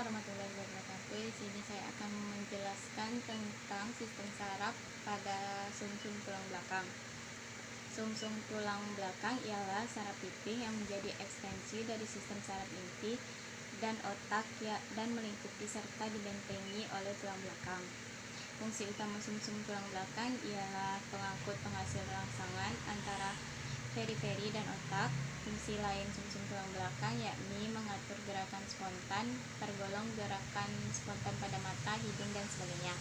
warahmatullahi wabarakatuh. Di sini saya akan menjelaskan tentang sistem saraf pada sumsum tulang belakang. Sumsum tulang belakang ialah saraf pipih yang menjadi ekstensi dari sistem saraf inti dan otak dan melingkupi serta dibentengi oleh tulang belakang. Fungsi utama sumsum tulang belakang ialah pengangkut penghasil rangsangan antara periferi dan otak. Fungsi lain sumsum tulang belakang yakni mengatur gerakan spontan, tergolong gerakan spontan pada mata, hidung, dan sebagainya.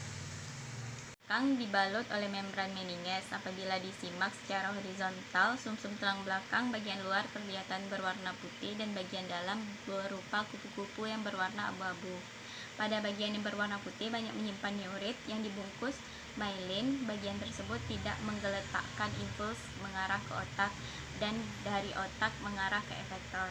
Belakang dibalut oleh membran meninges. Apabila disimak secara horizontal, sumsum tulang belakang bagian luar kelihatan berwarna putih dan bagian dalam berupa kupu-kupu yang berwarna abu-abu. Pada bagian yang berwarna putih banyak menyimpan neurit yang dibungkus myelin. Bagian tersebut tidak menggeletakkan impuls mengarah ke otak dan dari otak mengarah ke efektor.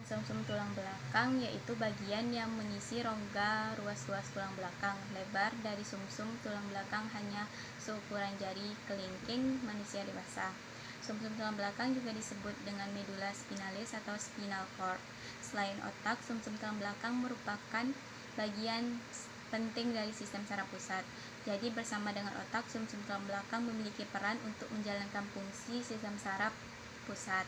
Sumsum tulang belakang yaitu bagian yang mengisi rongga ruas-ruas tulang belakang. Lebar dari sumsum tulang belakang hanya seukuran jari kelingking manusia dewasa. Sumsum tulang belakang juga disebut dengan medula spinalis atau spinal cord. Selain otak, sumsum tulang belakang merupakan bagian penting dari sistem saraf pusat. Jadi bersama dengan otak, sumsum tulang belakang memiliki peran untuk menjalankan fungsi sistem saraf pusat.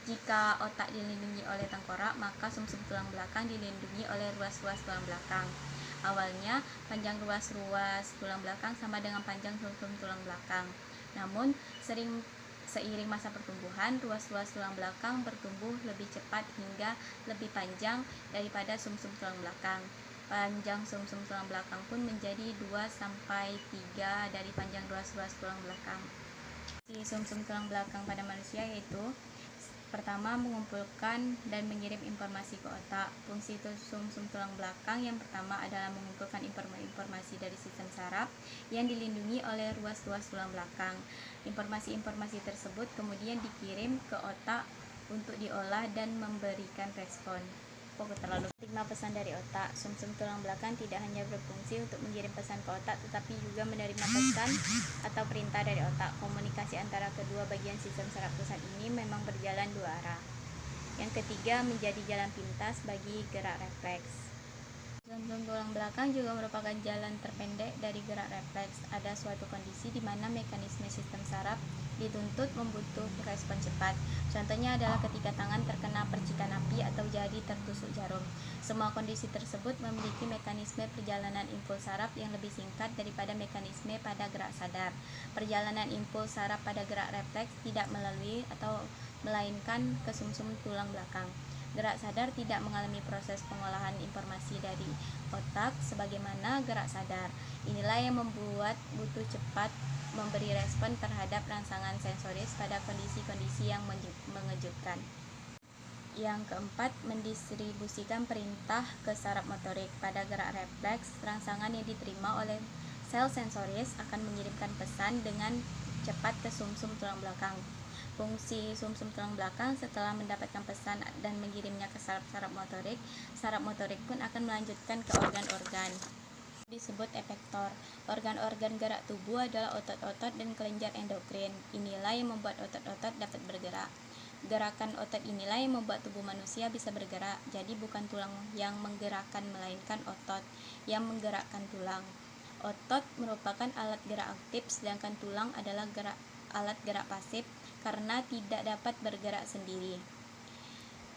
Jika otak dilindungi oleh tengkorak, maka sumsum tulang belakang dilindungi oleh ruas-ruas tulang belakang. Awalnya, panjang ruas-ruas tulang belakang sama dengan panjang sumsum tulang belakang. Namun, seiring masa pertumbuhan, ruas-ruas tulang belakang bertumbuh lebih cepat hingga lebih panjang daripada sumsum tulang belakang. Panjang sumsum tulang belakang pun menjadi 2-3 dari panjang ruas-ruas tulang belakang. Sumsum tulang belakang pada manusia yaitu pertama, mengumpulkan dan mengirim informasi ke otak. Fungsi sumsum tulang belakang yang pertama adalah mengumpulkan informasi dari sistem saraf yang dilindungi oleh ruas-ruas tulang belakang. Informasi-informasi tersebut kemudian dikirim ke otak untuk diolah dan memberikan respon. Terima pesan dari otak. Sumsum tulang belakang tidak hanya berfungsi untuk mengirim pesan ke otak, tetapi juga menerima pesan atau perintah dari otak. Komunikasi antara kedua bagian sistem saraf pusat ini memang berjalan dua arah. Yang ketiga, menjadi jalan pintas bagi gerak refleks. Sumsum tulang belakang juga merupakan jalan terpendek dari gerak refleks. Ada suatu kondisi di mana mekanisme sistem saraf dituntut membutuhkan respon cepat. Contohnya adalah ketika tangan terkena percikan api atau jari tertusuk jarum. Semua kondisi tersebut memiliki mekanisme perjalanan impuls saraf yang lebih singkat daripada mekanisme pada gerak sadar. Perjalanan impuls saraf pada gerak refleks tidak melalui atau melainkan ke sumsum tulang belakang. Gerak sadar tidak mengalami proses pengolahan informasi dari otak sebagaimana gerak sadar. Inilah yang membuat butuh cepat memberi respon terhadap rangsangan sensoris pada kondisi-kondisi yang mengejutkan. Yang keempat, mendistribusikan perintah ke saraf motorik. Pada gerak refleks, rangsangan yang diterima oleh sel sensoris akan mengirimkan pesan dengan cepat ke sumsum tulang belakang. Fungsi sumsum tulang belakang setelah mendapatkan pesan dan mengirimnya ke saraf motorik pun akan melanjutkan ke organ-organ. Disebut efektor. Organ-organ gerak tubuh adalah otot-otot dan kelenjar endokrin. Inilah yang membuat otot-otot dapat bergerak. Gerakan otot inilah yang membuat tubuh manusia bisa bergerak. Jadi bukan tulang yang menggerakkan, melainkan otot yang menggerakkan tulang. Otot merupakan alat gerak aktif, sedangkan tulang adalah alat gerak pasif karena tidak dapat bergerak sendiri.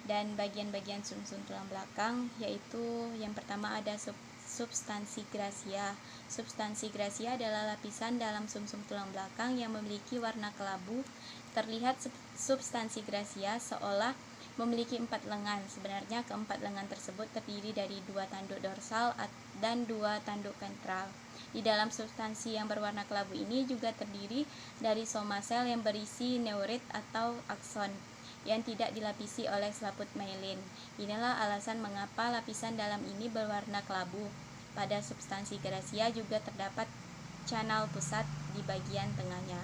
Dan bagian-bagian sumsum tulang belakang yaitu yang pertama ada substansi gracia. Substansi gracia adalah lapisan dalam sumsum tulang belakang yang memiliki warna kelabu. Terlihat substansi gracia seolah memiliki 4 lengan. Sebenarnya keempat lengan tersebut terdiri dari 2 tanduk dorsal dan 2 tanduk ventral. Di dalam substansi yang berwarna kelabu ini juga terdiri dari soma sel yang berisi neurit atau akson yang tidak dilapisi oleh selaput myelin. Inilah alasan mengapa lapisan dalam ini berwarna kelabu. Pada substansi gracia juga terdapat kanal pusat di bagian tengahnya.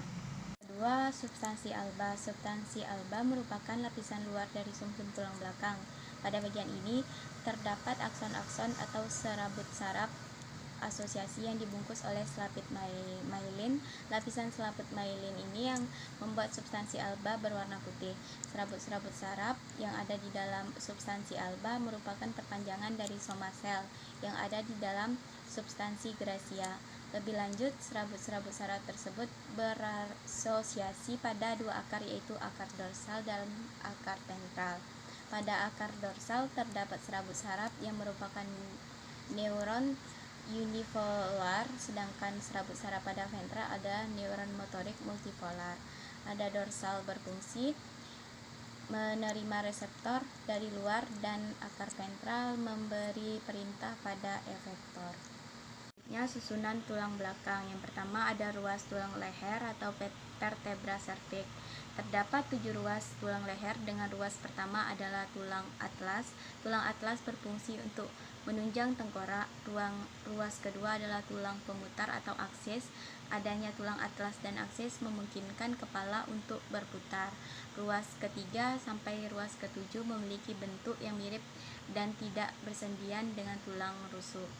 Kedua, substansi alba. Substansi alba merupakan lapisan luar dari sumsum tulang belakang. Pada bagian ini terdapat akson-akson atau serabut saraf asosiasi yang dibungkus oleh selaput myelin. Lapisan selaput myelin ini yang membuat substansi alba berwarna putih. Serabut-serabut saraf yang ada di dalam substansi alba merupakan perpanjangan dari soma sel yang ada di dalam substansi gracia. Lebih lanjut, serabut-serabut saraf tersebut berasosiasi pada dua akar, yaitu akar dorsal dan akar ventral. Pada akar dorsal terdapat serabut saraf yang merupakan neuron unipolar, sedangkan serabut saraf pada ventral ada neuron motorik multipolar. Pada dorsal berfungsi menerima reseptor dari luar dan akar ventral memberi perintah pada efektor. Susunan tulang belakang. Yang pertama ada ruas tulang leher atau vertebra cervix. Terdapat 7 ruas tulang leher dengan ruas pertama adalah tulang atlas. Tulang atlas berfungsi untuk menunjang tengkorak. Ruas kedua adalah tulang pemutar atau aksis. Adanya tulang atlas dan aksis memungkinkan kepala untuk berputar. Ruas ketiga sampai ruas ketujuh memiliki bentuk yang mirip dan tidak bersendian dengan tulang rusuk.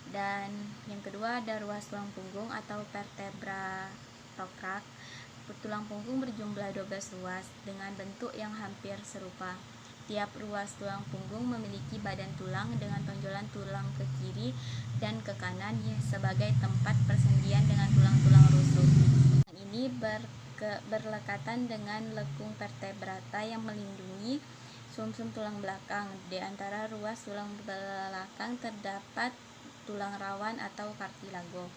Dan yang kedua ada ruas tulang punggung atau vertebra thorax. Tulang punggung berjumlah 12 ruas dengan bentuk yang hampir serupa. Tiap ruas tulang punggung memiliki badan tulang dengan tonjolan tulang ke kiri dan ke kanan sebagai tempat persendian dengan tulang-tulang rusuk. Ini berlekatan dengan lekung vertebrata yang melindungi sumsum tulang belakang. Di antara ruas tulang belakang terdapat tulang rawan atau cartilago.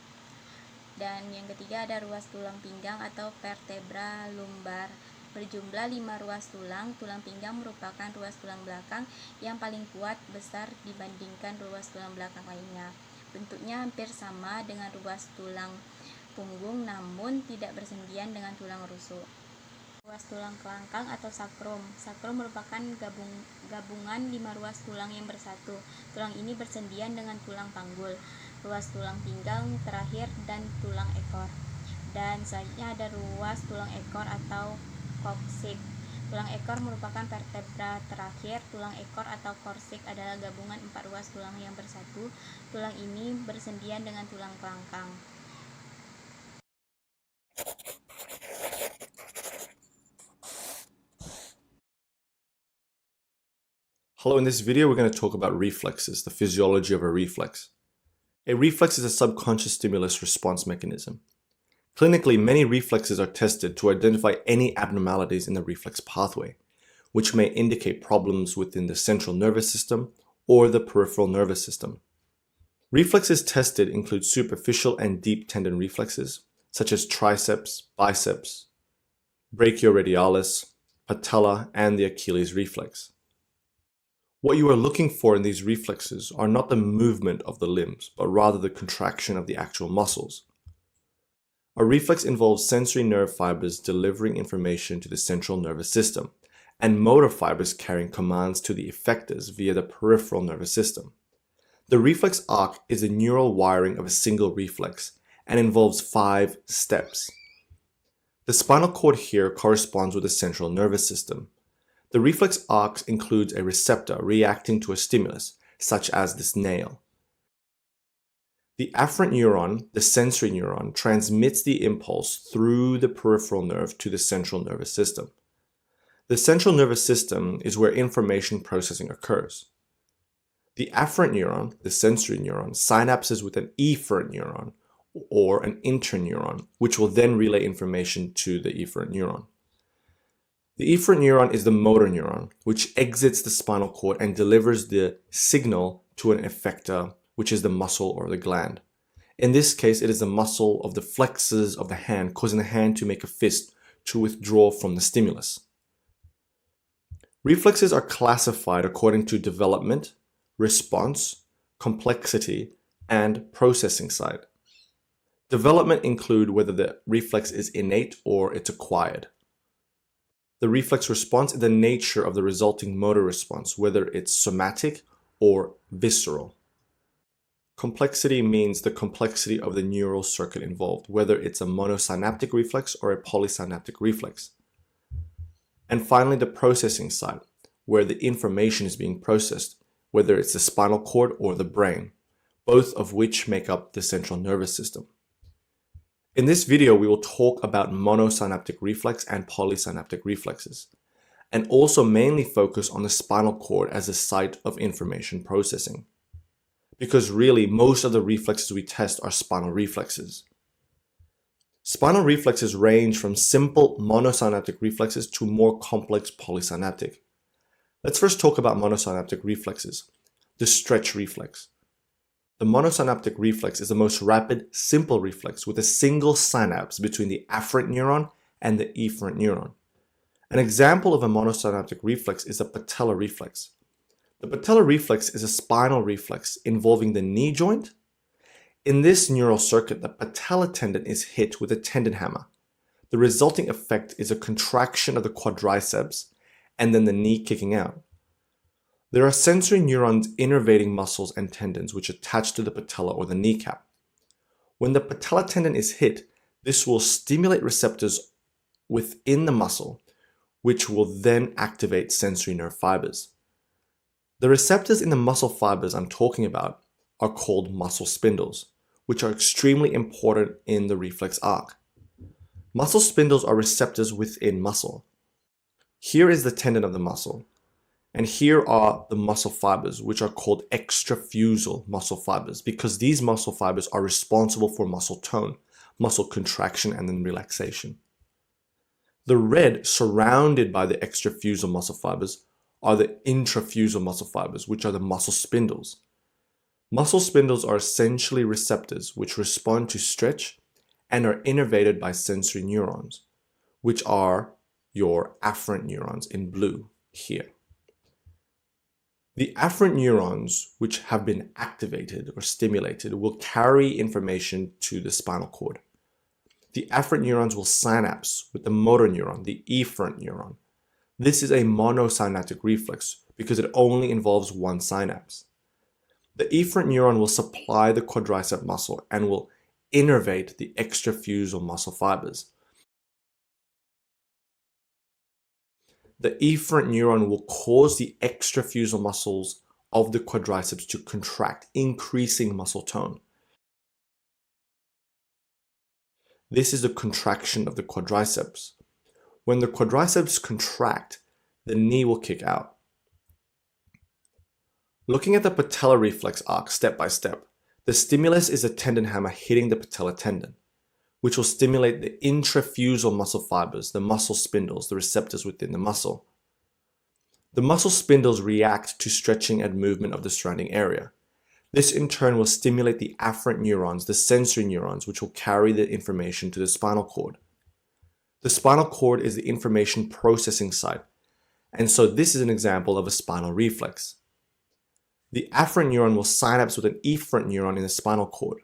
Dan yang ketiga ada ruas tulang pinggang atau vertebra lumbar. Berjumlah 5 ruas tulang. Tulang pinggang merupakan ruas tulang belakang yang paling kuat besar dibandingkan ruas tulang belakang lainnya. Bentuknya hampir sama dengan ruas tulang punggung namun tidak bersendian dengan tulang rusuk. Ruas tulang kelangkang atau sakrum. Sakrum merupakan gabungan 5 ruas tulang yang bersatu. Tulang ini bersendian dengan tulang panggul, ruas tulang pinggang terakhir, dan tulang ekor. Dan selanjutnya ada ruas tulang ekor atau coccyx. Tulang ekor merupakan vertebra terakhir. Tulang ekor atau coccyx adalah gabungan 4 ruas tulang yang bersatu. Tulang ini bersendian dengan tulang kelangkang. Hello, in this video we're going to talk about reflexes, the physiology of a reflex. A reflex is a subconscious stimulus response mechanism. Clinically, many reflexes are tested to identify any abnormalities in the reflex pathway, which may indicate problems within the central nervous system or the peripheral nervous system. Reflexes tested include superficial and deep tendon reflexes, such as triceps, biceps, brachioradialis, patella, and the Achilles reflex. What you are looking for in these reflexes are not the movement of the limbs, but rather the contraction of the actual muscles. A reflex involves sensory nerve fibers delivering information to the central nervous system, and motor fibers carrying commands to the effectors via the peripheral nervous system. The reflex arc is the neural wiring of a single reflex and involves 5 steps. The spinal cord here corresponds with the central nervous system. The reflex arc includes a receptor reacting to a stimulus, such as this nail. The afferent neuron, the sensory neuron, transmits the impulse through the peripheral nerve to the central nervous system. The central nervous system is where information processing occurs. The afferent neuron, the sensory neuron, synapses with an efferent neuron or an interneuron, which will then relay information to the efferent neuron. The efferent neuron is the motor neuron, which exits the spinal cord and delivers the signal to an effector, which is the muscle or the gland. In this case, it is the muscle of the flexors of the hand, causing the hand to make a fist to withdraw from the stimulus. Reflexes are classified according to development, response, complexity, and processing side. Development include whether the reflex is innate or it's acquired. The reflex response is the nature of the resulting motor response, whether it's somatic or visceral. Complexity means the complexity of the neural circuit involved, whether it's a monosynaptic reflex or a polysynaptic reflex. And finally, the processing side, where the information is being processed, whether it's the spinal cord or the brain. both of which make up the central nervous system. In this video, we will talk about monosynaptic reflex and polysynaptic reflexes, and also mainly focus on the spinal cord as a site of information processing. Because really, most of the reflexes we test are spinal reflexes. Spinal reflexes range from simple monosynaptic reflexes to more complex polysynaptic. Let's first talk about monosynaptic reflexes, the stretch reflex. The monosynaptic reflex is the most rapid, simple reflex with a single synapse between the afferent neuron and the efferent neuron. An example of a monosynaptic reflex is a patellar reflex. The patellar reflex is a spinal reflex involving the knee joint. In this neural circuit, the patella tendon is hit with a tendon hammer. The resulting effect is a contraction of the quadriceps and then the knee kicking out. There are sensory neurons innervating muscles and tendons which attach to the patella or the kneecap. When the patella tendon is hit, this will stimulate receptors within the muscle, which will then activate sensory nerve fibers. The receptors in the muscle fibers I'm talking about are called muscle spindles, which are extremely important in the reflex arc. Muscle spindles are receptors within muscle. Here is the tendon of the muscle. And here are the muscle fibers, which are called extrafusal muscle fibers, because these muscle fibers are responsible for muscle tone, muscle contraction, and then relaxation. The red surrounded by the extrafusal muscle fibers are the intrafusal muscle fibers, which are the muscle spindles. Muscle spindles are essentially receptors which respond to stretch and are innervated by sensory neurons, which are your afferent neurons in blue here. The afferent neurons, which have been activated or stimulated, will carry information to the spinal cord. The afferent neurons will synapse with the motor neuron, the efferent neuron. This is a monosynaptic reflex because it only involves one synapse. The efferent neuron will supply the quadricep muscle and will innervate the extrafusal muscle fibers. The efferent neuron will cause the extrafusal muscles of the quadriceps to contract, increasing muscle tone. This is the contraction of the quadriceps. When the quadriceps contract, the knee will kick out. Looking at the patellar reflex arc step by step, the stimulus is a tendon hammer hitting the patella tendon, which will stimulate the intrafusal muscle fibers, the muscle spindles, the receptors within the muscle. The muscle spindles react to stretching and movement of the surrounding area. This in turn will stimulate the afferent neurons, the sensory neurons, which will carry the information to the spinal cord. The spinal cord is the information processing site, and so this is an example of a spinal reflex. The afferent neuron will synapse with an efferent neuron in the spinal cord.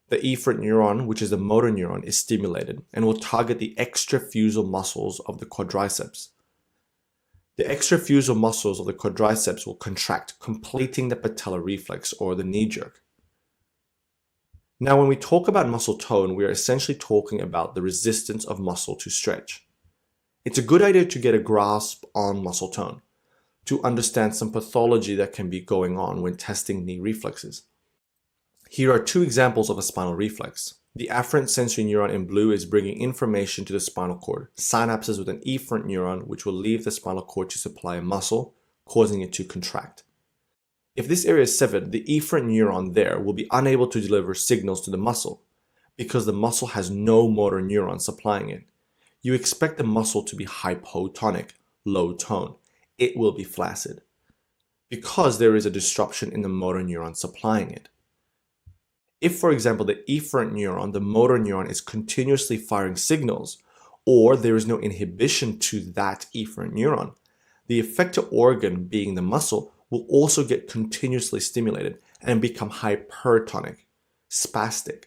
The efferent neuron, which is the motor neuron, is stimulated and will target the extrafusal muscles of the quadriceps. The extrafusal muscles of the quadriceps will contract, completing the patellar reflex or the knee jerk. Now, when we talk about muscle tone, we are essentially talking about the resistance of muscle to stretch. It's a good idea to get a grasp on muscle tone, to understand some pathology that can be going on when testing knee reflexes. Here are two examples of a spinal reflex. The afferent sensory neuron in blue is bringing information to the spinal cord, synapses with an efferent neuron which will leave the spinal cord to supply a muscle, causing it to contract. If this area is severed, the efferent neuron there will be unable to deliver signals to the muscle because the muscle has no motor neuron supplying it. You expect the muscle to be hypotonic, low tone. It will be flaccid because there is a disruption in the motor neuron supplying it. If, for example, the efferent neuron, the motor neuron, is continuously firing signals, or there is no inhibition to that efferent neuron, the effector organ, being the muscle, will also get continuously stimulated and become hypertonic, spastic.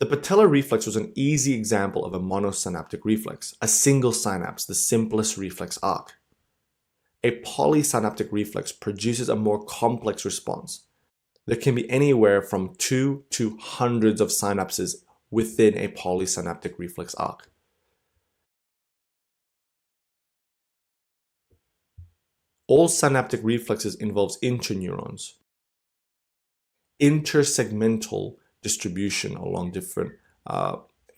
The patellar reflex was an easy example of a monosynaptic reflex, a single synapse, the simplest reflex arc. A polysynaptic reflex produces a more complex response. There can be anywhere from 2 to hundreds of synapses within a polysynaptic reflex arc. All synaptic reflexes involves interneurons. intersegmental distribution along different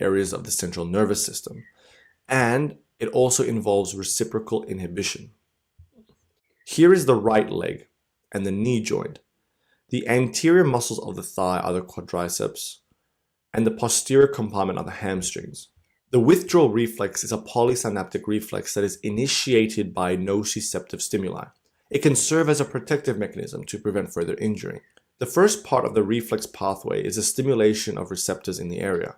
areas of the central nervous system. And it also involves reciprocal inhibition. Here is the right leg and the knee joint. The anterior muscles of the thigh are the quadriceps, and the posterior compartment are the hamstrings. The withdrawal reflex is a polysynaptic reflex that is initiated by nociceptive stimuli. It can serve as a protective mechanism to prevent further injury. The first part of the reflex pathway is a stimulation of receptors in the area,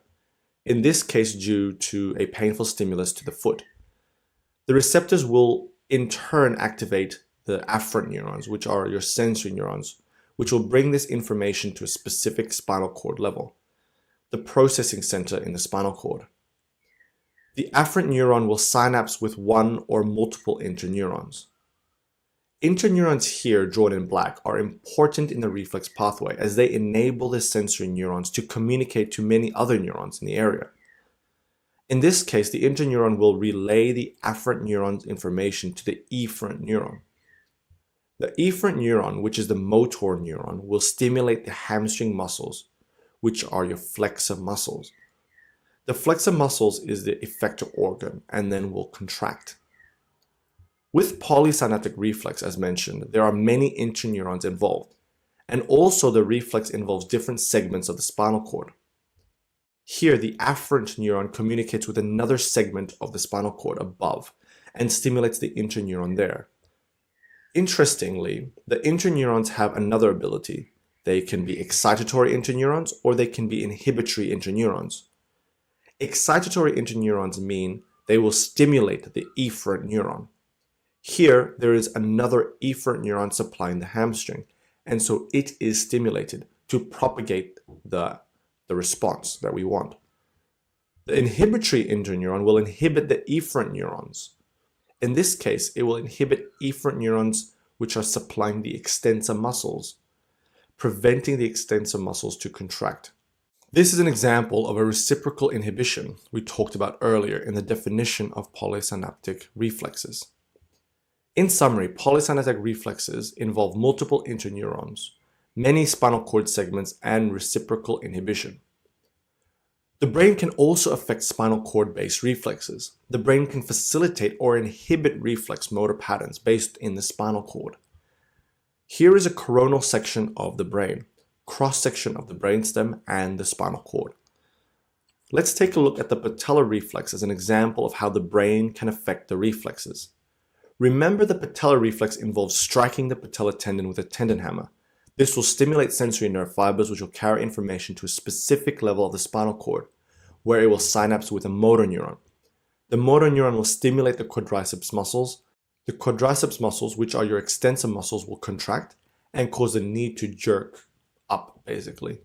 in this case due to a painful stimulus to the foot. The receptors will in turn activate the afferent neurons, which are your sensory neurons, which will bring this information to a specific spinal cord level, the processing center in the spinal cord. The afferent neuron will synapse with one or multiple interneurons. Interneurons here, drawn in black, are important in the reflex pathway as they enable the sensory neurons to communicate to many other neurons in the area. In this case, the interneuron will relay the afferent neuron's information to the efferent neuron. The efferent neuron, which is the motor neuron, will stimulate the hamstring muscles, which are your flexor muscles. The flexor muscles is the effector organ and then will contract. With polysynaptic reflex, as mentioned, there are many interneurons involved, and also the reflex involves different segments of the spinal cord. Here, the afferent neuron communicates with another segment of the spinal cord above and stimulates the interneuron there. Interestingly, the interneurons have another ability. They can be excitatory interneurons or they can be inhibitory interneurons. Excitatory interneurons mean they will stimulate the efferent neuron. Here, there is another efferent neuron supplying the hamstring, and so it is stimulated to propagate the response that we want. The inhibitory interneuron will inhibit the efferent neurons. In this case, it will inhibit efferent neurons which are supplying the extensor muscles, preventing the extensor muscles to contract. This is an example of a reciprocal inhibition we talked about earlier in the definition of polysynaptic reflexes. In summary, polysynaptic reflexes involve multiple interneurons, many spinal cord segments, and reciprocal inhibition. The brain can also affect spinal cord-based reflexes. The brain can facilitate or inhibit reflex motor patterns based in the spinal cord. Here is a coronal section of the brain, cross-section of the brainstem and the spinal cord. Let's take a look at the patellar reflex as an example of how the brain can affect the reflexes. Remember, the patellar reflex involves striking the patellar tendon with a tendon hammer. This will stimulate sensory nerve fibers which will carry information to a specific level of the spinal cord, where it will synapse with a motor neuron. The motor neuron will stimulate the quadriceps muscles. The quadriceps muscles, which are your extensor muscles, will contract and cause the knee to jerk up, basically.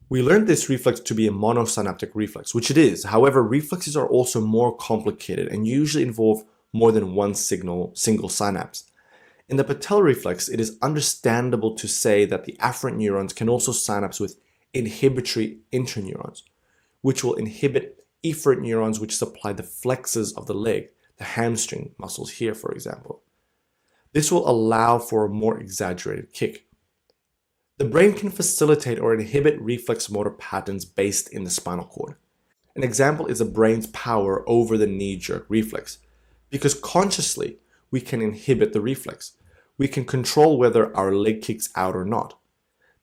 We learned this reflex to be a monosynaptic reflex, which it is. However, reflexes are also more complicated and usually involve more than one single synapse. In the patellar reflex, it is understandable to say that the afferent neurons can also synapse with inhibitory interneurons, which will inhibit efferent neurons which supply the flexors of the leg, the hamstring muscles here, for example. This will allow for a more exaggerated kick. The brain can facilitate or inhibit reflex motor patterns based in the spinal cord. An example is the brain's power over the knee-jerk reflex. Because consciously, we can inhibit the reflex. We can control whether our leg kicks out or not.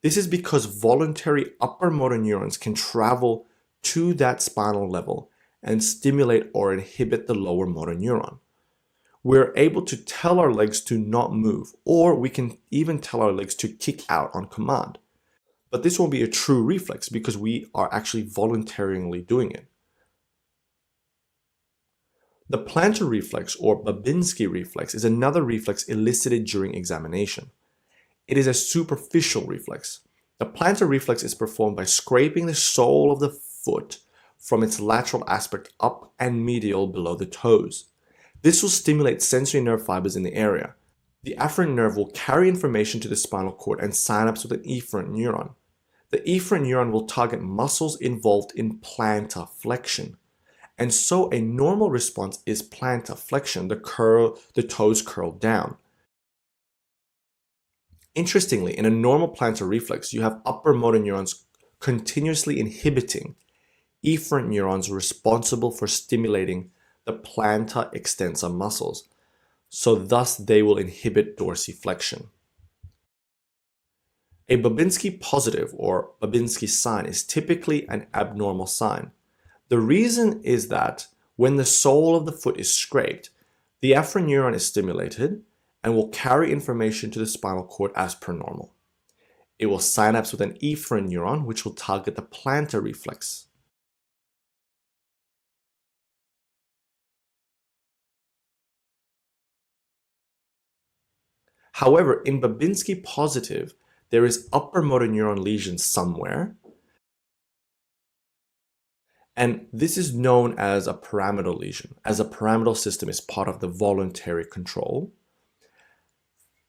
This is because voluntary upper motor neurons can travel to that spinal level and stimulate or inhibit the lower motor neuron. We're able to tell our legs to not move, or we can even tell our legs to kick out on command. But this won't be a true reflex because we are actually voluntarily doing it. The plantar reflex or Babinski reflex is another reflex elicited during examination. It is a superficial reflex. The plantar reflex is performed by scraping the sole of the foot from its lateral aspect up and medial below the toes. This will stimulate sensory nerve fibers in the area. The afferent nerve will carry information to the spinal cord and synapse with an efferent neuron. The efferent neuron will target muscles involved in plantar flexion. And so a normal response is plantar flexion, the toes curl down. Interestingly, in a normal plantar reflex, you have upper motor neurons continuously inhibiting efferent neurons responsible for stimulating the plantar extensor muscles, so thus they will inhibit dorsiflexion. A Babinski positive or Babinski sign is typically an abnormal sign. The reason is that when the sole of the foot is scraped, the afferent neuron is stimulated and will carry information to the spinal cord as per normal. It will synapse with an efferent neuron, which will target the plantar reflex. However, in Babinski positive, there is upper motor neuron lesion somewhere, and this is known as a pyramidal lesion, as a pyramidal system is part of the voluntary control.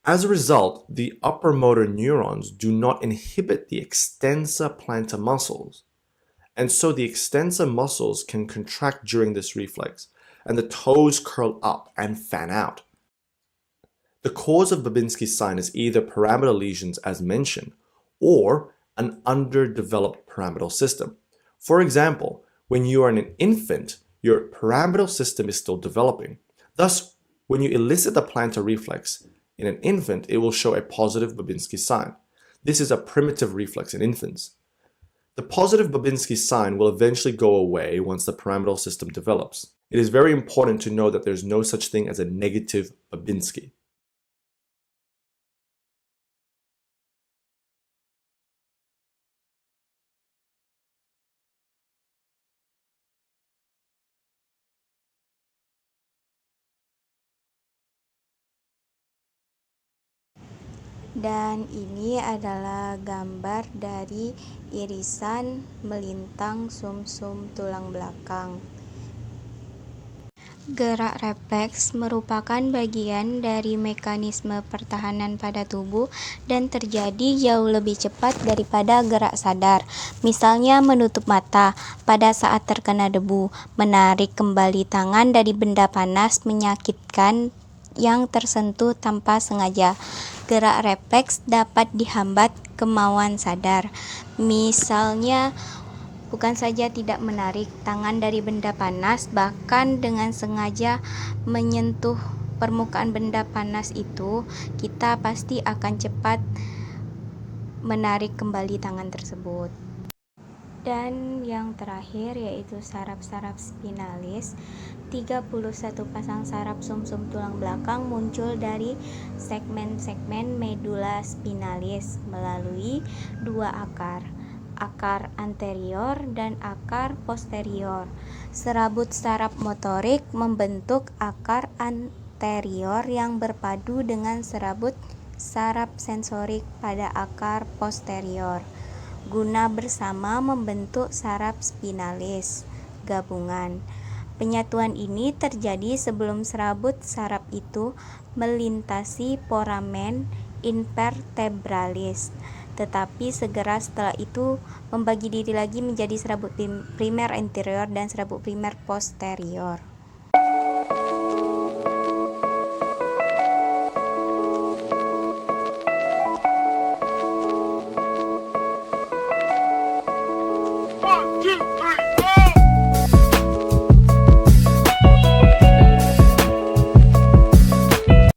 As a result, the upper motor neurons do not inhibit the extensor plantar muscles, and so the extensor muscles can contract during this reflex, and the toes curl up and fan out. The cause of Babinski's sign is either pyramidal lesions as mentioned, or an underdeveloped pyramidal system. For example, when you are an infant, your pyramidal system is still developing. Thus, when you elicit the plantar reflex in an infant, it will show a positive Babinski sign. This is a primitive reflex in infants. The positive Babinski sign will eventually go away once the pyramidal system develops. It is very important to know that there's no such thing as a negative Babinski. Dan ini adalah gambar dari irisan melintang sumsum tulang belakang. Gerak refleks merupakan bagian dari mekanisme pertahanan pada tubuh dan terjadi jauh lebih cepat daripada gerak sadar. Misalnya menutup mata pada saat terkena debu, menarik kembali tangan dari benda panas menyakitkan yang tersentuh tanpa sengaja. Gerak refleks dapat dihambat kemauan sadar. Misalnya bukan saja tidak menarik tangan dari benda panas, bahkan dengan sengaja menyentuh permukaan benda panas itu, kita pasti akan cepat menarik kembali tangan tersebut. Dan yang terakhir yaitu saraf-saraf spinalis. 31 pasang saraf sumsum tulang belakang muncul dari segmen-segmen medula spinalis melalui dua akar anterior dan akar posterior. Serabut saraf motorik membentuk akar anterior yang berpadu dengan serabut saraf sensorik pada akar posterior, guna bersama membentuk saraf spinalis gabungan. Penyatuan ini terjadi sebelum serabut saraf itu melintasi foramen invertebralis, tetapi segera setelah itu membagi diri lagi menjadi serabut primer anterior dan serabut primer posterior.